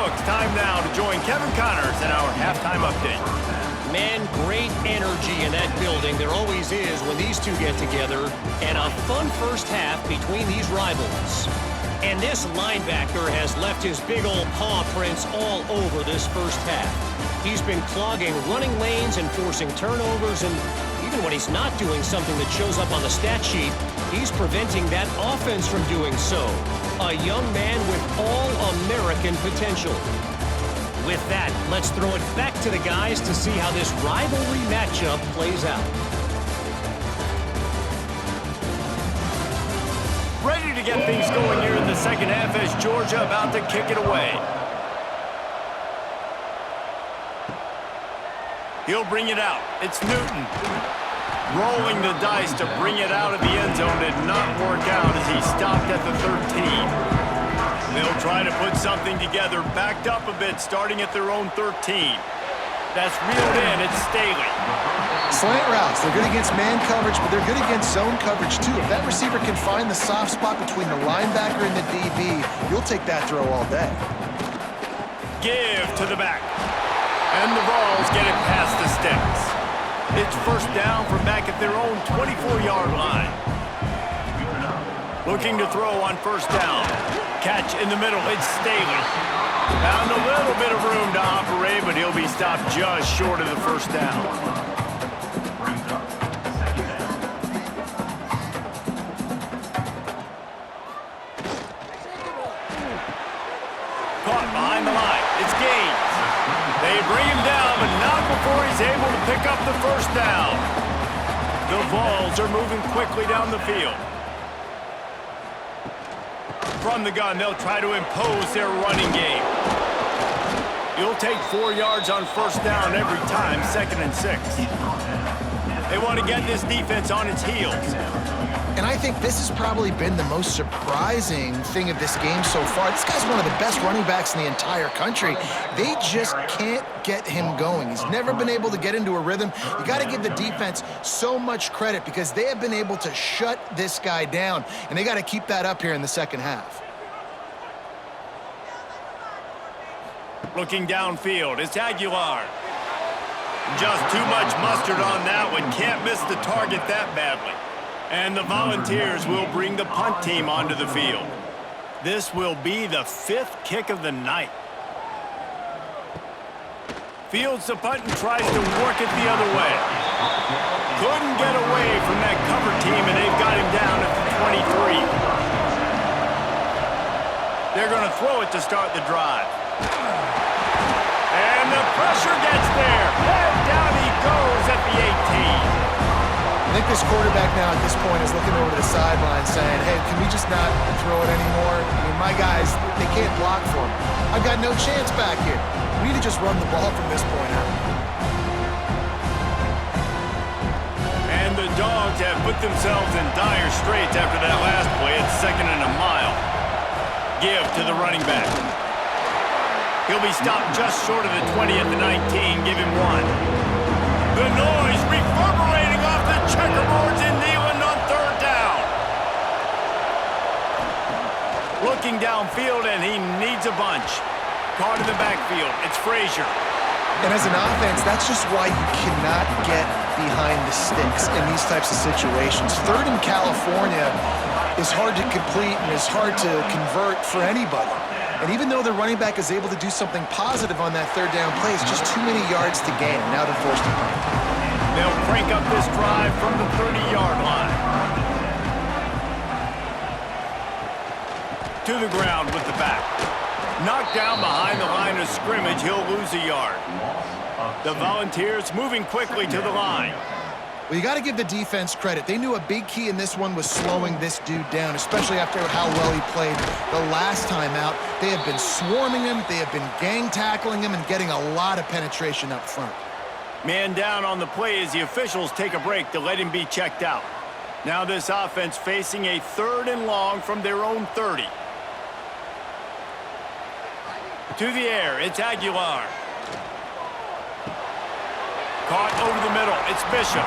books. Time now to join Kevin Connors in our halftime update. Man, great energy in that building. There always is when these two get together. And a fun first half between these rivals. And this linebacker has left his big old paw prints all over this first half. He's been clogging running lanes and forcing turnovers, and even when he's not doing something that shows up on the stat sheet, he's preventing that offense from doing so. A young man with all-American potential. With that, let's throw it back to the guys to see how this rivalry matchup plays out. Ready to get things going here in the second half as Georgia about to kick it away. He'll bring it out. It's Newton. Rolling the dice to bring it out of the end zone did not work out as he stopped at the 13. They'll try to put something together, backed up a bit, starting at their own 13. That's reeled in. It's Staley. Slant routes, they're good against man coverage, but they're good against zone coverage too. If that receiver can find the soft spot between the linebacker and the DB, you'll take that throw all day. Give to the back. And the Vols get it past the sticks. It's first down from back at their own 24-yard line. Looking to throw on first down. Catch in the middle, it's Staley. Found a little bit of room to operate, but he'll be stopped just short of the first down. Caught behind the line. It's Gaines. They bring him down, but not before he's able to pick up the first down. The Vols are moving quickly down the field. From the gun, they'll try to impose their running game. You'll take 4 yards on first down every time, 2nd and 6. They want to get this defense on its heels. And I think this has probably been the most surprising thing of this game so far. This guy's one of the best running backs in the entire country. They just can't get him going. He's never been able to get into a rhythm. You got to give the defense so much credit because they have been able to shut this guy down, and they got to keep that up here in the second half. Looking downfield, it's Aguilar. Just too much mustard on that one. Can't miss the target that badly. And the Volunteers will bring the punt team onto the field. This will be the 5th kick of the night. Fields the punt and tries to work it the other way. Couldn't get away from that cover team, and they've got him down at the 23. They're going to throw it to start the drive. And the pressure gets there. And down he goes at the 18. I think this quarterback now at this point is looking over the sideline saying, hey, can we just not throw it anymore? I mean, my guys, they can't block for me. I've got no chance back here. We need to just run the ball from this point out. And the Dogs have put themselves in dire straits after that last play. It's 2nd and a mile. Give to the running back. He'll be stopped just short of the 20 at the 19. Give him 1. The noise reverberating off the checkerboards in Neyland on 3rd down. Looking downfield, and he needs a bunch. Caught in the backfield. It's Frazier. And as an offense, that's just why you cannot get behind the sticks in these types of situations. 3rd in California is hard to complete and is hard to convert for anybody. And even though the running back is able to do something positive on that 3rd down play, it's just too many yards to gain. Now they're forced to punt. They'll crank up this drive from the 30-yard line. To the ground with the back. Knocked down behind the line of scrimmage, he'll lose a yard. The Volunteers moving quickly to the line. Well, you got to give the defense credit. They knew a big key in this one was slowing this dude down, especially after how well he played the last time out. They have been swarming him, they have been gang tackling him, and getting a lot of penetration up front. Man down on the play as the officials take a break to let him be checked out. Now this offense facing a 3rd and long from their own 30. To the air, it's Aguilar. Caught over the middle, it's Bishop.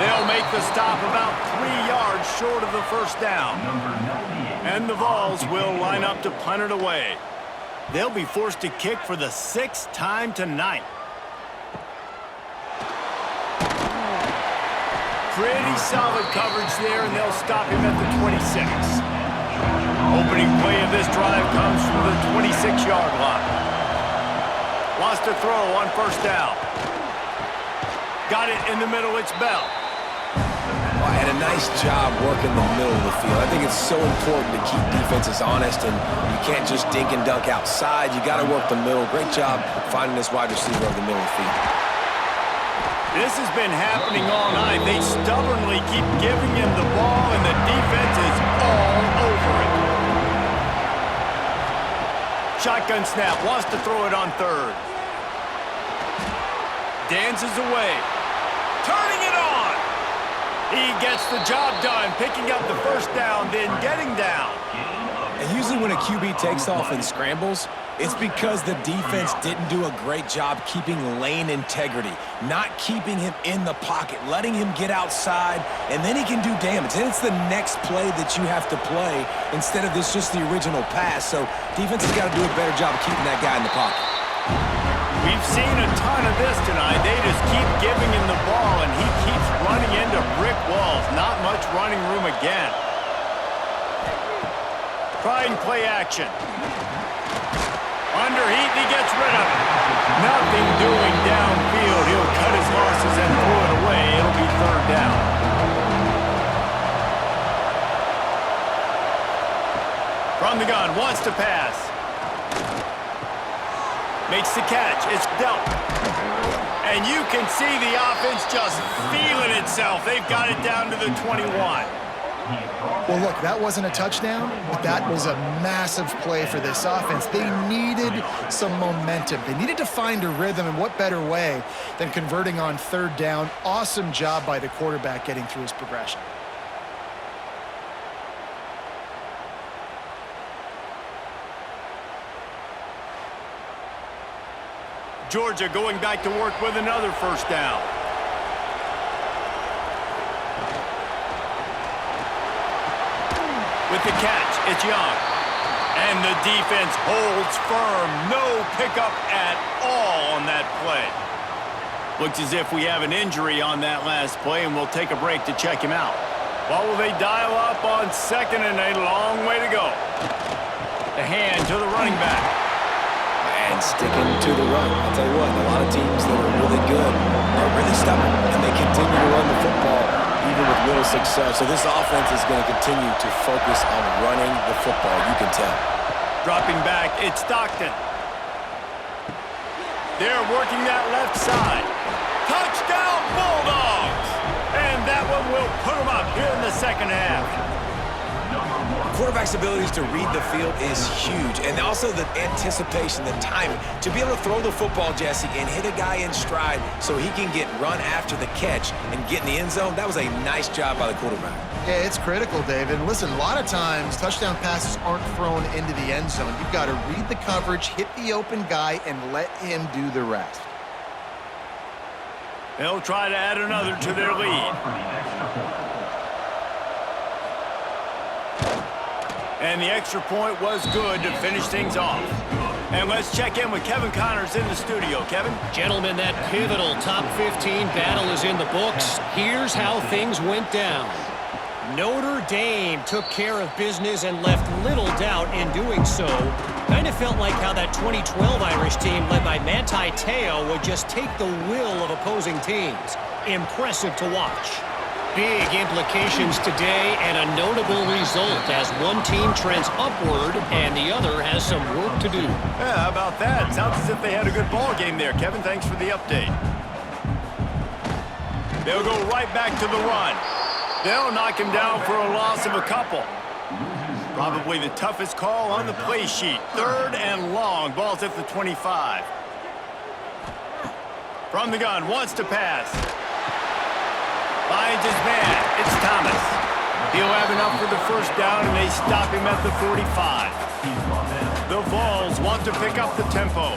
They'll make the stop about 3 yards short of the first down. And the Vols will line up to punt it away. They'll be forced to kick for the 6th time tonight. Pretty solid coverage there, and they'll stop him at the 26. Opening play of this drive comes from the 26-yard line. Wants to throw on 1st down. Got it in the middle, it's Bell. And a nice job working the middle of the field. I think it's so important to keep defenses honest, and you can't just dink and dunk outside. You got to work the middle. Great job finding this wide receiver over the middle of the field. This has been happening all night. They stubbornly keep giving him the ball, and the defense is all over it. Shotgun snap, wants to throw it on 3rd. Dances away. Turning it on. He gets the job done, picking up the 1st down, then getting down. And usually when a QB takes off and scrambles, it's because the defense didn't do a great job keeping lane integrity, not keeping him in the pocket, letting him get outside, and then he can do damage. And it's the next play that you have to play instead of just the original pass. So defense has got to do a better job of keeping that guy in the pocket. We've seen a ton of this tonight. They just keep giving him the ball, and he keeps running into brick walls. Not much running room again. Trying play action. Underheat, and he gets rid of it. Nothing doing downfield. He'll cut his losses and throw it away. It'll be 3rd down. From the gun, wants to pass. Makes the catch. It's dealt. And you can see the offense just feeling itself. They've got it down to the 21. Well, look, that wasn't a touchdown, but that was a massive play for this offense. They needed some momentum. They needed to find a rhythm, and what better way than converting on 3rd down. Awesome job by the quarterback getting through his progression. Georgia going back to work with another 1st down. With the catch, it's Young. And the defense holds firm. No pickup at all on that play. Looks as if we have an injury on that last play, and we'll take a break to check him out. What will they dial up on 2nd and a long way to go? The hand to the running back. And sticking to the run. I'll tell you what, a lot of teams that are really good are really stubborn, and they continue to run the football even with little success. So this offense is going to continue to focus on running the football, you can tell. Dropping back, it's Stockton. They're working that left side. Touchdown, Bulldogs! And that one will put them up here in the 2nd half. Quarterback's abilities to read the field is huge, and also the anticipation, the timing. To be able to throw the football, Jesse, and hit a guy in stride so he can get run after the catch and get in the end zone, that was a nice job by the quarterback. Yeah, it's critical, David. Listen, a lot of times touchdown passes aren't thrown into the end zone. You've got to read the coverage, hit the open guy, and let him do the rest. They'll try to add another to their lead. And the extra point was good to finish things off. And let's check in with Kevin Connors in the studio. Kevin? Gentlemen, that pivotal top 15 battle is in the books. Here's how things went down. Notre Dame took care of business and left little doubt in doing so. Kind of felt like how that 2012 Irish team led by Manti Te'o would just take the will of opposing teams. Impressive to watch. Big implications today and a notable result as one team trends upward and the other has some work to do. Yeah, how about that? Sounds as if they had a good ball game there. Kevin, thanks for the update. They'll go right back to the run. They'll knock him down for a loss of a couple. Probably the toughest call on the play sheet. 3rd and long. Ball's at the 25. From the gun, wants to pass. Finds his man. It's Thomas. He'll have enough for the 1st down, and they stop him at the 45. The Vols want to pick up the tempo.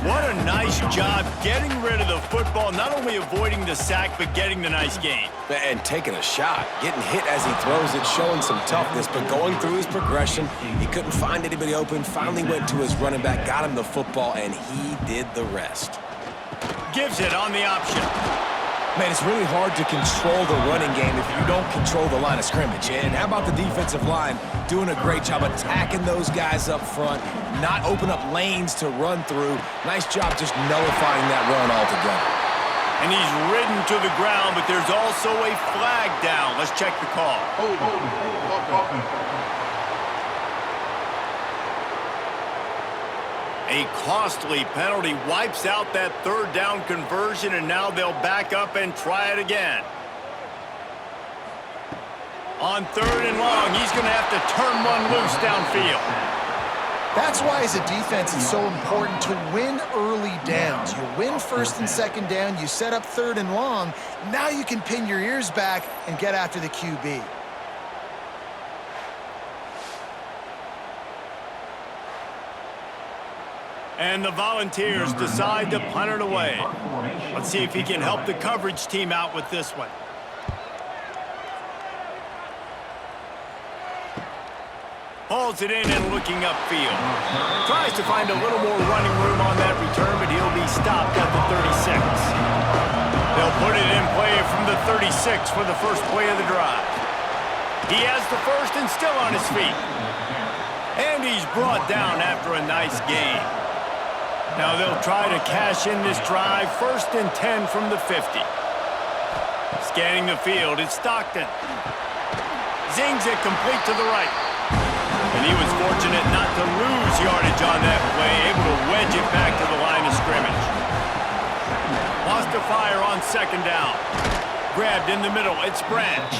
What a nice job getting rid of the football, not only avoiding the sack, but getting the nice gain. And taking a shot, getting hit as he throws it, showing some toughness, but going through his progression, he couldn't find anybody open, finally went to his running back, got him the football, and he did the rest. Gives it on the option. Man, it's really hard to control the running game if you don't control the line of scrimmage. And how about the defensive line doing a great job attacking those guys up front, not open up lanes to run through. Nice job just nullifying that run altogether. And he's ridden to the ground, but there's also a flag down. Let's check the call. A costly penalty wipes out that third down conversion, and now they'll back up and try it again. On third and long, he's going to have to turn one loose downfield. That's why, as a defense, it's so important to win early downs. You win first and second down, you set up third and long. Now you can pin your ears back and get after the QB. And the Volunteers decide to punt it away. Let's see if he can help the coverage team out with this one. Hauls it in and looking upfield. Tries to find a little more running room on that return, but he'll be stopped at the 36. They'll put it in play from the 36 for the first play of the drive. He has the first and still on his feet. And he's brought down after a nice gain. Now they'll try to cash in this drive, first and 10 from the 50. Scanning the field, it's Stockton. Zings it complete to the right. And he was fortunate not to lose yardage on that play, able to wedge it back to the line of scrimmage. Wants to fire on second down. Grabbed in the middle, it's Branch.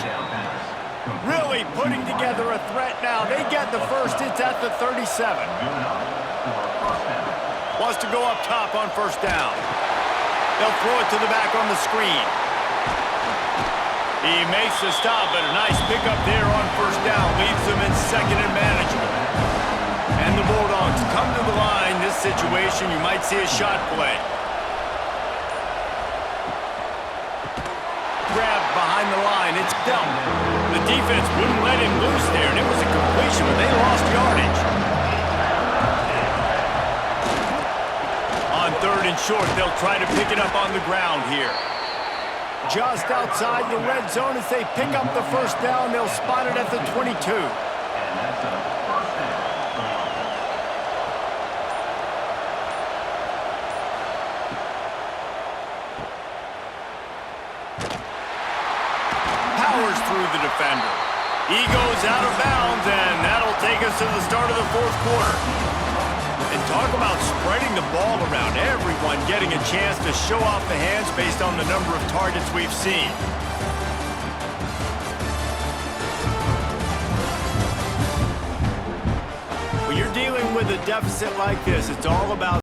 Really putting together a threat now. They get the first, it's at the 37. Wants to go up top on first down. They'll throw it to the back on the screen. He makes the stop, but a nice pickup there on first down. Leaves them in second and manageable. And the Bulldogs come to the line. This situation, you might see a shot play. Grabbed behind the line. It's dumped. The defense wouldn't let him loose there, and it was a completion, but they lost yardage. On third and short, they'll try to pick it up on the ground here. Just outside the red zone as they pick up the first down. They'll spot it at the 22. Powers through the defender. He goes out of bounds, and that'll take us to the start of the fourth quarter. And talk about spreading the ball around. Everyone getting a chance to show off the hands based on the number of targets we've seen. When you're dealing with a deficit like this, it's all about